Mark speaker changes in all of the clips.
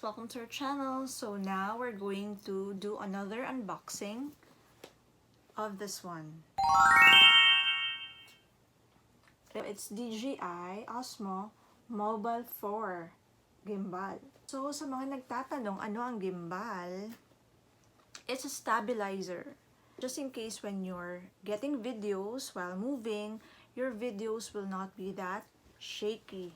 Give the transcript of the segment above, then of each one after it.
Speaker 1: Welcome to our channel. So now we're going to do another unboxing of this one. It's DJI OSMO Mobile 4 Gimbal. So sa mga nagtatanong ano ang gimbal, it's a stabilizer. Just in case when you're getting videos while moving, your videos will not be that shaky.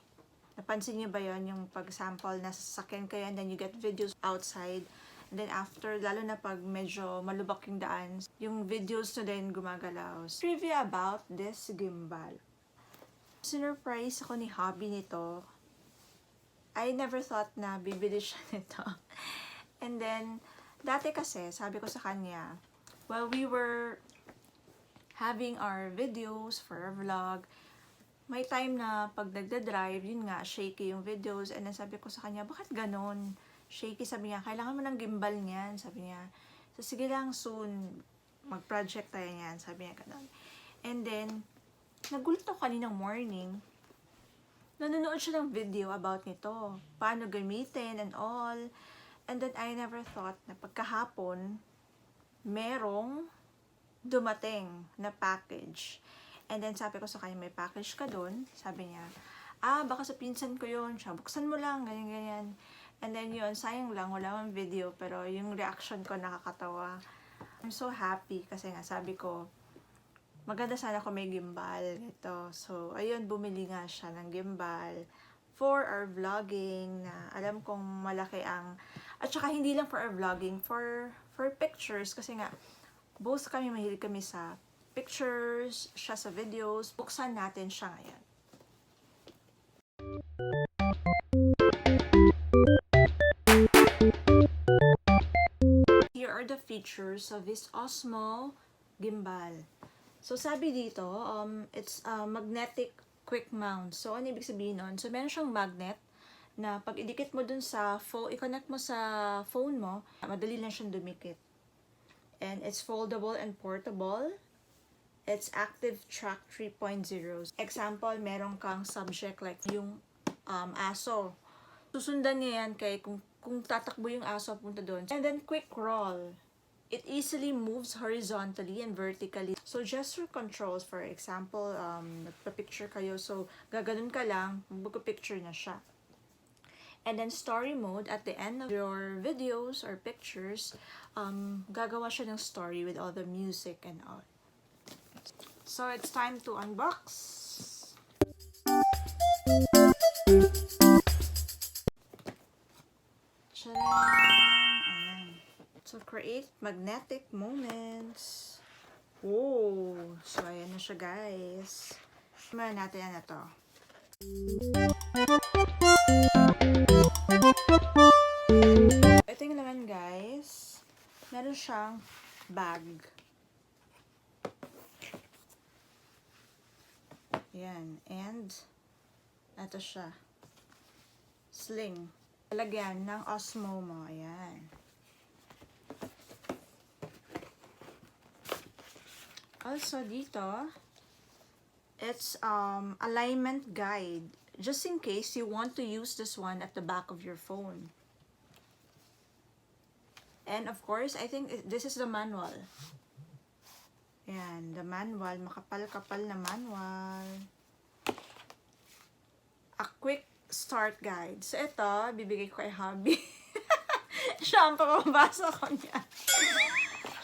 Speaker 1: Napansin niyo ba yon yung pag-sample, nasa sasakyan kayo and then you get videos outside. And then after, lalo na pag medyo malubak yung daan, yung videos na din gumagalaw. Trivia about this gimbal. Sinurprise ako ni hubby nito. I never thought na bibili siya nito. And then, dati kasi, sabi ko sa kanya, while we were having our videos for our vlog, may time na pag nagda-drive, yun nga, shaky yung videos. And then sabi ko sa kanya, bakit ganon? Shaky, sabi niya, kailangan mo ng gimbal niyan, sabi niya. So, sige lang, soon, mag-project tayo niyan, sabi niya ganon. And then, nagulat ako kaninang morning, nanonood siya ng video about nito, paano gamitin and all. And then, I never thought na pagkahapon, merong dumating na package. And then, sabi ko sa kanya, may package ka dun. Sabi niya, baka sa pinsan ko yun. Siya, buksan mo lang, ganyan-ganyan. And then yun, sayang lang, wala mang video. Pero yung reaction ko nakakatawa. I'm so happy kasi nga, sabi ko, maganda sana kung may gimbal. Ito. So, ayun, bumili nga siya ng gimbal for our vlogging na alam kong malaki ang... At saka, hindi lang for our vlogging, for pictures. Kasi nga, both kami, mahilig kami sa pictures, siya sa videos. Buksan natin siya ngayon. Here are the features of this OSMO gimbal. So, sabi dito, it's a magnetic quick mount. So, ano ibig sabihin nun? So, meron siyang magnet na pag idikit mo dun sa phone, i-connect mo sa phone mo, madali lang siyang dumikit. And it's foldable and portable. It's active track 3.0. Example, meron kang subject like yung aso. Susundan niya yan kay kung tatakbo yung aso punta doon. And then quick roll. It easily moves horizontally and vertically. So gesture controls, for example, nagpa-picture kayo. So gaganon ka lang, magpa-picture na siya. And then story mode, at the end of your videos or pictures, gagawa siya ng story with all the music and all. So, it's time to unbox. Tcharam! Ayan. So, create magnetic moments. Oh! So, ayan na siya, guys. Tignan natin yan na to. Ito yung naman, guys. Meron siyang bag. Ayan. And, ito siya. Sling. Lalagyan ng OSMO mo. Ayan. Also dito, it's alignment guide. Just in case you want to use this one at the back of your phone. And of course, I think this is the manual. Ayan, the manual. Makapal-kapal na manual. A quick start guide. So ito, bibigay ko kay hubby. Siya ang pababasa ko niya.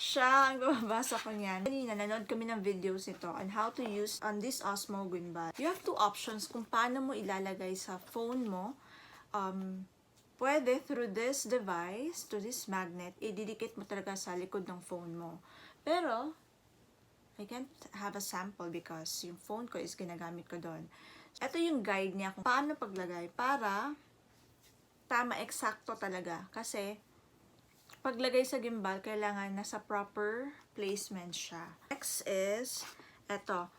Speaker 1: Siya ang babasa ko niyan. Kanina, nanood kami ng videos nito on how to use on this OSMO gimbal. You have two options kung paano mo ilalagay sa phone mo. Pwede through this device, to this magnet, ididikit mo talaga sa likod ng phone mo. Pero, I can't have a sample because yung phone ko is ginagamit ko doon. Ito yung guide niya kung paano paglagay para tama, eksakto talaga. Kasi, paglagay sa gimbal, kailangan nasa proper placement siya. Next is, ito.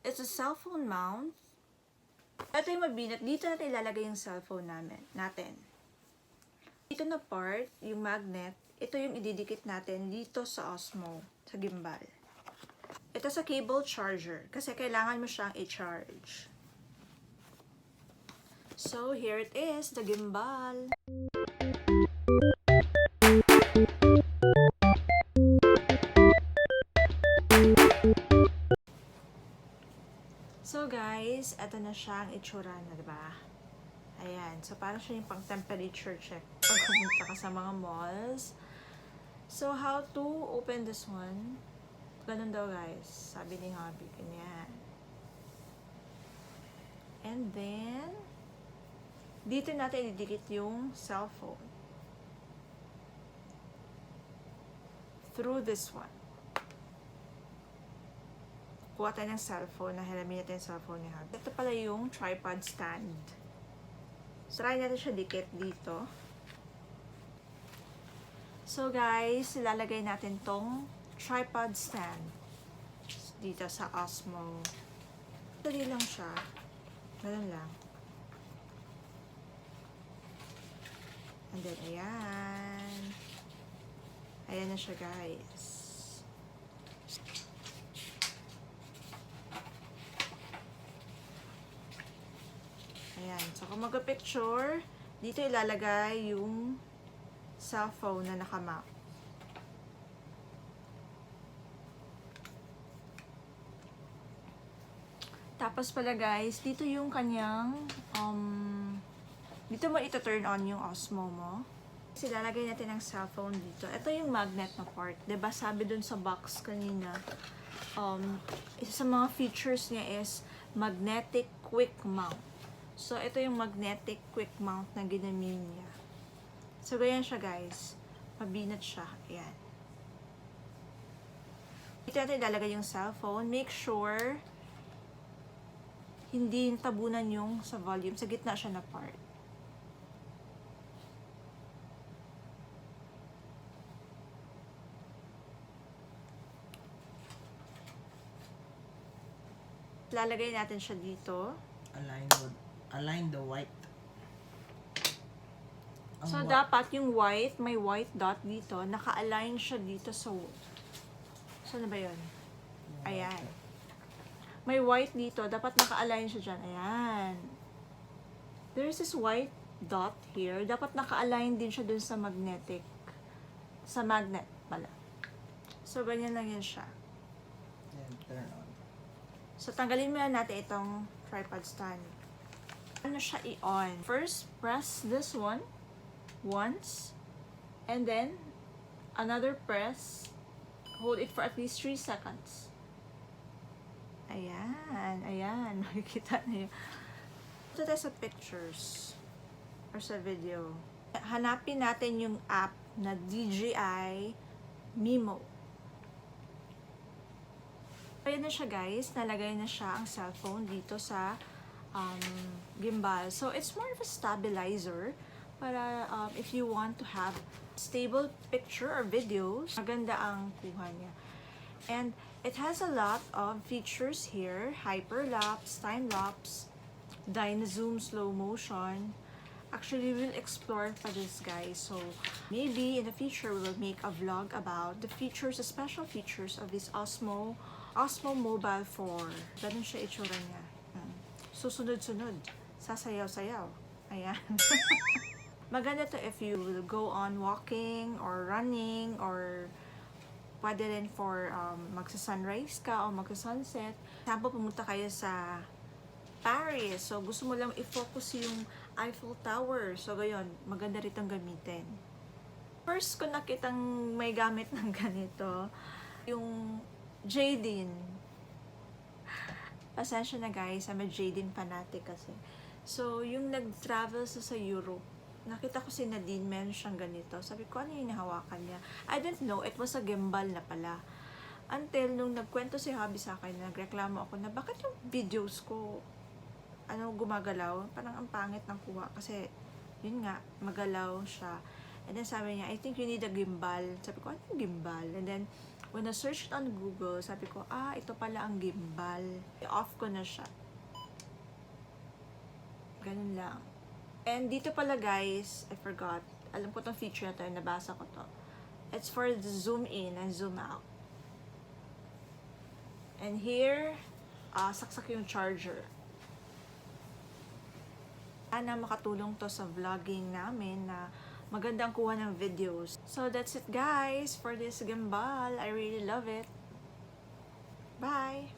Speaker 1: It's a cellphone mount. Ito yung mabinat. Dito natin ilalagay yung cellphone natin. Dito na part, yung magnet, ito yung ididikit natin dito sa OSMO, sa gimbal. Ito sa cable charger, kasi kailangan mo siyang i-charge. So, here it is, the gimbal. So guys, eto na siya ang itsura na, diba? Ayan. So, parang siya yung pang-temperature check pag pumunta ka sa mga malls. So, how to open this one? Ganun daw, guys. Sabi ni hubby. Ganyan. And then, dito natin ididikit yung cellphone. Through this one. Kuha tayo ng cellphone. Nahiramin natin yung cellphone ni hubby. Ito pala yung tripod stand. So, try natin siya dikit dito. So, guys, ilalagay natin tong tripod stand dito sa OSMO. Dali lang siya. Ganun lang. And then, ayan. Ayan na siya, guys. Ayan. So, kung mag-picture, dito ilalagay yung cellphone na nakamount. Tapos pala guys, dito yung kanyang, dito mo ito-turn on yung OSMO mo. Kasi lalagay natin ang cellphone dito. Ito yung magnet na part. Diba sabi dun sa box kanina, isa sa mga features niya is magnetic quick mount. So, ito yung magnetic quick mount na ginamit niya. So, ganyan siya guys. Mabinat siya. Ayan. Dito natin ilalagay yung cellphone. Make sure hindi tabunan yung sa volume. Sa gitna siya na part. Lalagay natin siya dito.
Speaker 2: Align the white.
Speaker 1: So, dapat yung white, may white dot dito, naka-align siya dito sa saan na ba yun? Ayan. May white dito, dapat naka-align siya dyan. Ayan. There's this white dot here. Dapat naka-align din siya dun sa magnetic. Sa magnet pala. So, ganyan lang yan siya.
Speaker 2: Then turn on.
Speaker 1: So, tanggalin muna natin itong tripod stand. Ano siya i-on? First, press this one once. And then, another press. Hold it for at least 3 seconds. Ayan. Ayan. Makikita na yun. Ito tayo sa pictures. Or sa video. Hanapin natin yung app na DJI Mimo. Ayan na siya guys. Nalagay na siya ang cellphone dito sa gimbal. So, it's more of a stabilizer para if you want to have stable picture or videos, maganda ang kuha niya. And it has a lot of features here. Hyperlapse, time-lapse, dynazoom, slow motion. Actually, we'll explore pa this, guys. So, maybe in the future, we will make a vlog about the features, the special features of this OSMO Mobile 4. Ganun siya itsura niya. Susunod-sunod. Sasayaw-sayaw. Ayan. Maganda to if you will go on walking or running or pwede rin for magsa-sunrise ka o magsa-sunset. Example, pumunta kayo sa Paris. So, gusto mo lang i-focus yung Eiffel Tower. So, gayon, maganda rin itong gamitin. First ko nakitang may gamit ng ganito, yung Jadine. Pasensya na guys, I'm a Jadine fanatic kasi. So, yung nag-travel sa Europe, nakita ko si Nadine, meron siyang ganito. Sabi ko, ano yung nahawakan niya? I didn't know, it was a gimbal na pala. Until nung nagkwento si Hubby sa akin, nagreklamo ako na bakit yung videos ko gumagalaw, parang ang pangit ng kuha kasi yun nga, magalaw siya. And then sabi niya, I think you need a gimbal. Sabi ko, ano yung gimbal? And then when I searched on Google, sabi ko, ito pala ang gimbal. I-off ko na siya. Ganun lang. And dito pala guys, I forgot, alam ko tong feature na to, nabasa ko to. It's for the zoom in and zoom out. And here, saksak yung charger. Sana makatulong to sa vlogging namin na magandang kuha ng videos. So that's it guys for this gimbal. I really love it. Bye!